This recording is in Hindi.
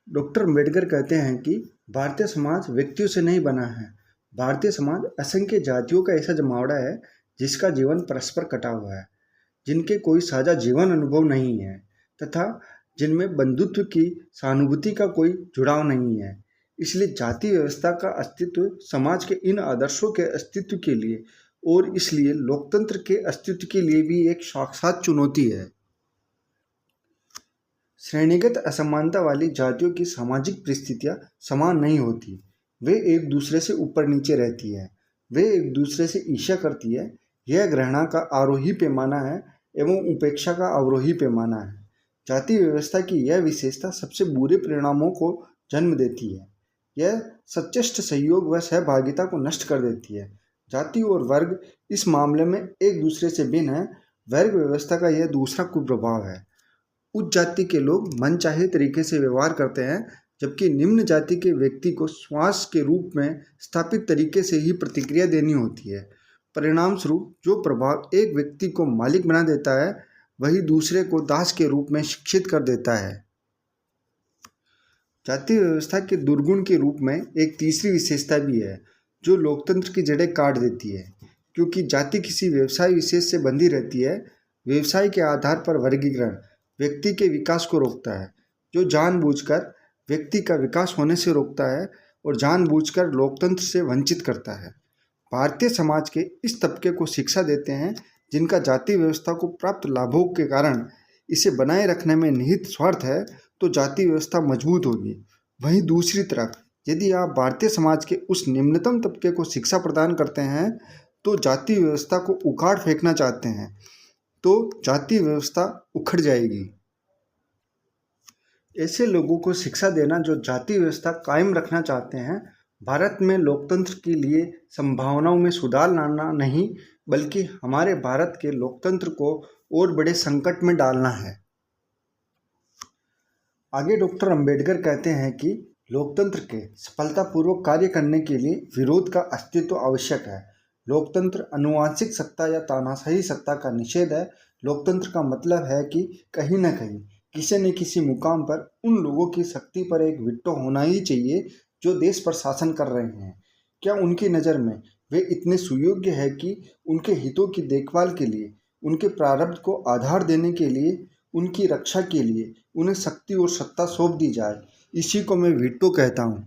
डॉक्टर अम्बेडकर कहते हैं कि भारतीय समाज व्यक्तियों से नहीं बना है। भारतीय समाज असंख्य जातियों का ऐसा जमावड़ा है जिसका जीवन परस्पर कटा हुआ है, जिनके कोई साझा जीवन अनुभव नहीं है तथा जिनमें बंधुत्व की सहानुभूति का कोई जुड़ाव नहीं है। इसलिए जाति व्यवस्था का अस्तित्व समाज के इन आदर्शों के अस्तित्व के लिए और इसलिए लोकतंत्र के अस्तित्व के लिए भी एक साक्षात चुनौती है। श्रेणीगत असमानता वाली जातियों की सामाजिक परिस्थितियां समान नहीं होती। वे एक दूसरे से ऊपर नीचे रहती है। वे एक दूसरे से ईर्ष्या करती है। यह घृणा का आरोही पैमाना है एवं उपेक्षा का अवरोही पैमाना है। जाति व्यवस्था की यह विशेषता सबसे बुरे परिणामों को जन्म देती है। यह सचेष्ट सहयोग व सहभागिता को नष्ट कर देती है। जाति और वर्ग इस मामले में एक दूसरे से भिन्न है। वर्ग व्यवस्था का यह दूसरा कुप्रभाव है। उच्च जाति के लोग मनचाहे तरीके से व्यवहार करते हैं, जबकि निम्न जाति के व्यक्ति को श्वास के रूप में स्थापित तरीके से ही प्रतिक्रिया देनी होती है। परिणाम स्वरूप जो प्रभाव एक व्यक्ति को मालिक बना देता है, वही दूसरे को दास के रूप में शिक्षित कर देता है। जाति व्यवस्था के दुर्गुण के रूप में एक तीसरी विशेषता भी है, जो लोकतंत्र की जड़ें काट देती है। क्योंकि जाति किसी व्यवसाय विशेष से बंधी रहती है, व्यवसाय के आधार पर वर्गीकरण व्यक्ति के विकास को रोकता है, जो जानबूझकर व्यक्ति का विकास होने से रोकता है और जानबूझकर लोकतंत्र से वंचित करता है। भारतीय समाज के इस तबके को शिक्षा देते हैं जिनका जाति व्यवस्था को प्राप्त लाभों के कारण इसे बनाए रखने में निहित स्वार्थ है, तो जाति व्यवस्था मजबूत होगी। वहीं दूसरी तरफ यदि आप भारतीय समाज के उस निम्नतम तबके को शिक्षा प्रदान करते हैं, तो जाति व्यवस्था को उखाड़ फेंकना चाहते हैं, तो जाति व्यवस्था उखड़ जाएगी। ऐसे लोगों को शिक्षा देना जो जाति व्यवस्था कायम रखना चाहते हैं, भारत में लोकतंत्र के लिए संभावनाओं में सुधार लाना नहीं, बल्कि हमारे भारत के लोकतंत्र को और बड़े संकट में डालना है। आगे डॉक्टर अम्बेडकर कहते हैं कि लोकतंत्र के सफलतापूर्वक कार्य करने के लिए विरोध का अस्तित्व आवश्यक है। लोकतंत्र आनुवंशिक सत्ता या तानाशाही सत्ता का निषेध है। लोकतंत्र का मतलब है कि कहीं न कहीं किसी न किसी मुकाम पर उन लोगों की शक्ति पर एक विटो होना ही चाहिए जो देश पर शासन कर रहे हैं। क्या उनकी नज़र में वे इतने सुयोग्य है कि उनके हितों की देखभाल के लिए, उनके प्रारब्ध को आधार देने के लिए, उनकी रक्षा के लिए उन्हें शक्ति और सत्ता सौंप दी जाए? इसी को मैं विटो कहता हूँ।